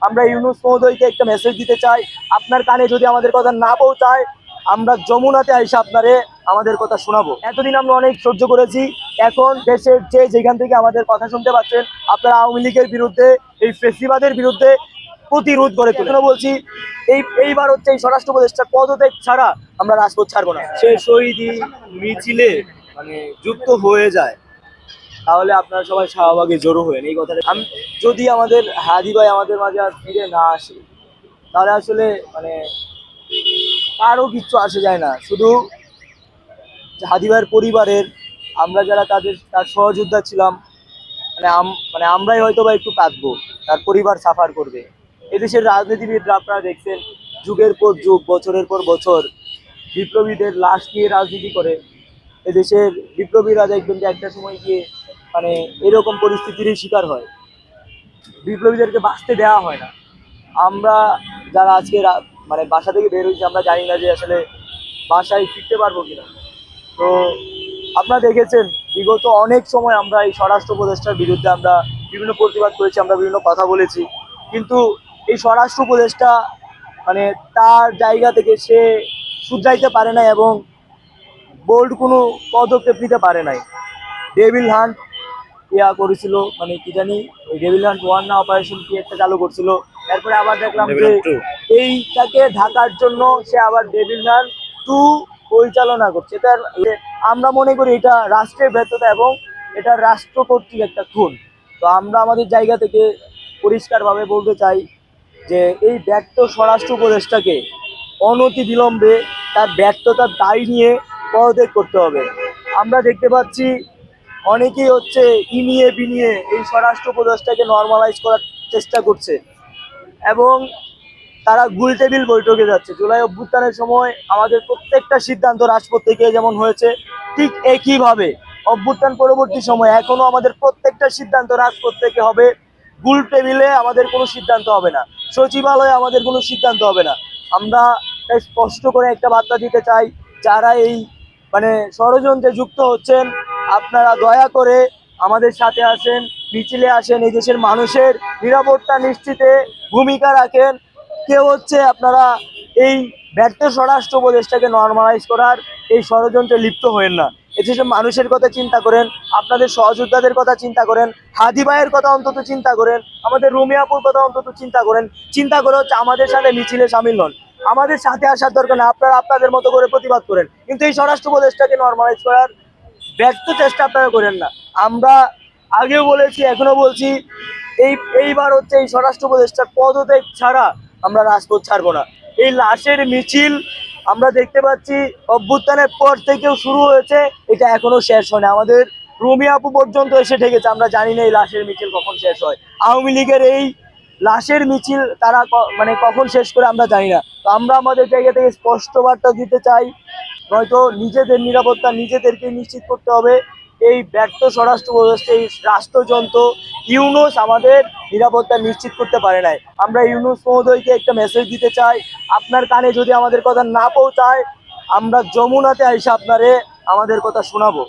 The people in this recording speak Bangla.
আমরা ইউনূস মহোদয়কে একটা মেসেজ দিতে চাই, আপনার কানে যদি আমাদের কথা না পৌঁছায়, আমরা যমুনাতে আইসা আপনারে আমাদের কথা শোনাবো। এতদিন আমরা অনেক সহ্য করেছি, এখন দেশের যেখান থেকে আমাদের কথা শুনতে পাচ্ছেন, আপনারা আওয়ামী লীগের বিরুদ্ধে, এই ফেসিবাদের বিরুদ্ধে প্রতিরোধ করে তুলে বলছি। এইবার হচ্ছে এই স্বরাষ্ট্র উপদেষ্টার পদত্যাগ ছাড়া আমরা রাজপথ ছাড়বো না। সে শহীদি মিছিলে মানে যুক্ত হয়ে যায়, তাহলে আপনারা সবাই শাহবাগে জড়ো হবেন। এই কথাটা যদি আমাদের হাদি ভাই আমাদের মাঝে আর ফিরে না আসে, তাহলে আসলে মানে কারো কিচ্ছু আসে যায় না। শুধু হাদি ভাইয়ের পরিবারের, আমরা যারা তার সহযোদ্ধা ছিলাম, মানে আমরাই হয়তো বা একটু কাঁদবো, তার পরিবার সাফার করবে। এদেশের রাজনীতিবিদরা আপনারা দেখছেন, যুগের পর যুগ, বছরের পর বছর বিপ্লবীদের লাশ নিয়ে রাজনীতি করে। এদেশের বিপ্লবীরা দেখবেন যে একটা সময় গিয়ে মানে এরকম পরিস্থিতিরই শিকার হয়, বিপ্লবীদেরকে বাঁচতে দেওয়া হয় না। আমরা যারা আজকে মানে বাসা থেকে বের হয়েছি, আমরা জানি না যে আসলে বাসায় ফিরতে পারবো কিনা। তো আপনারা দেখেছেন বিগত অনেক সময় আমরা এই স্বরাষ্ট্র উপদেষ্টার বিরুদ্ধে আমরা বিভিন্ন প্রতিবাদ করেছি, আমরা বিভিন্ন কথা বলেছি, কিন্তু এই স্বরাষ্ট্র উপদেষ্টা মানে তার জায়গা থেকে সে শুধরাইতে পারে নাই এবং বোল্ড কোনো পদক্ষেপ নিতে পারে নাই। ডেভিল হান্ট করেছিল, মানে কি জানি ওই ডেভিল হান্ট 1 না অপারেশন কি একটা চালু করছিল, তারপরে আবার দেখলাম যে এইটাকে ঢাকার জন্য সে আবার ডেভিল হান্ট 2 পরিচালনা করছে। আমরা মনে করি এটা রাষ্ট্রের ব্যর্থতা এবং এটা রাষ্ট্র কর্তৃক একটা খুন। তো আমরা আমাদের জায়গা থেকে পরিষ্কারভাবে বলতে চাই যে এই ব্যর্থ স্বরাষ্ট্র উপদেষ্টাকে অনতি বিলম্বে তার ব্যর্থতার দায় নিয়ে পদত্যাগ করতে হবে। আমরা দেখতে পাচ্ছি অনেকেই হচ্ছে ইনিয়ে বিনিয়ে এই স্বরাষ্ট্র উপদেষ্টাকে নর্মালাইজ করার চেষ্টা করছে এবং তারা গোল টেবিল বৈঠকে যাচ্ছে। জুলাই অভ্যুত্থানের সময় আমাদের প্রত্যেকটা সিদ্ধান্ত রাজপথ থেকে যেমন হয়েছে, ঠিক একইভাবে অভ্যুত্থান পরবর্তী সময় এখনো আমাদের প্রত্যেকটা সিদ্ধান্ত রাজপথ থেকে হবে। গোল টেবিলে আমাদের কোনো সিদ্ধান্ত হবে না, সচিবালয়ে আমাদের কোনো সিদ্ধান্ত হবে না। আমরা তাই স্পষ্ট করে একটা বার্তা দিতে চাই, যারা এই মানে ষড়যন্ত্রে যুক্ত হচ্ছেন, আপনারা দয়া করে আমাদের সাথে আসেন, মিছিলে আসেন, এই দেশের মানুষের নিরাপত্তা নিশ্চিতে ভূমিকা রাখেন। কেউ হচ্ছে আপনারা এই ব্যর্থ স্বরাষ্ট্র উপদেষ্টাকে নর্মালাইজ করার এই ষড়যন্ত্রে লিপ্ত হবেন না। এদেশের মানুষের কথা চিন্তা করেন, আপনাদের সহযোদ্ধাদের কথা চিন্তা করেন, হাদি ভাইয়ের কথা অন্তত চিন্তা করেন, আমাদের রুমিয়াপুর কথা অন্তত চিন্তা করেন। চিন্তা করে হচ্ছে আমাদের সাথে মিছিলে সামিল হন, আমাদের সাথে আসার দরকার না, আপনারা আপনাদের মতো করে প্রতিবাদ করেন, কিন্তু এই স্বরাষ্ট্র উপদেষ্টাকে নর্মালাইজ করার ব্যর্থ চেষ্টা আপনারা করেন না। আমরা আগেও বলেছি, এখনো বলছি, এইবার হচ্ছে এই স্বরাষ্ট্র উপদেষ্টার পদত্যাগ ছাড়া আমরা রাজপথ ছাড়বো না। এই লাশের মিছিল আমরা দেখতে পাচ্ছি অভ্যুত্থানের পর থেকেও শুরু হয়েছে, এটা এখনো শেষ হয় না। আমাদের রুমি আপু পর্যন্ত এসে ঠেকেছে, আমরা জানি না এই লাশের মিছিল কখন শেষ হয়। আওয়ামী লীগের এই লাশের মিছিল তারা মানে কখন শেষ করে আমরা জানি না। তো আমরা আমাদের জায়গা থেকে স্পষ্ট বার্তা দিতে চাই, নয়তো নিজেদের নিরাপত্তা নিজেদেরকে নিশ্চিত করতে হবে। এই ব্যর্থ স্বরাষ্ট্র উপদেষ্টা, এই রাষ্ট্রযন্ত্র ইউনূস আমাদের নিরাপত্তা নিশ্চিত করতে পারে নাই। আমরা ইউনূস মহোদয়কে একটা মেসেজ দিতে চাই, আপনার কানে যদি আমাদের কথা না পৌঁছায়, আমরা যমুনাতে আইসা আপনারে আমাদের কথা শোনাবো।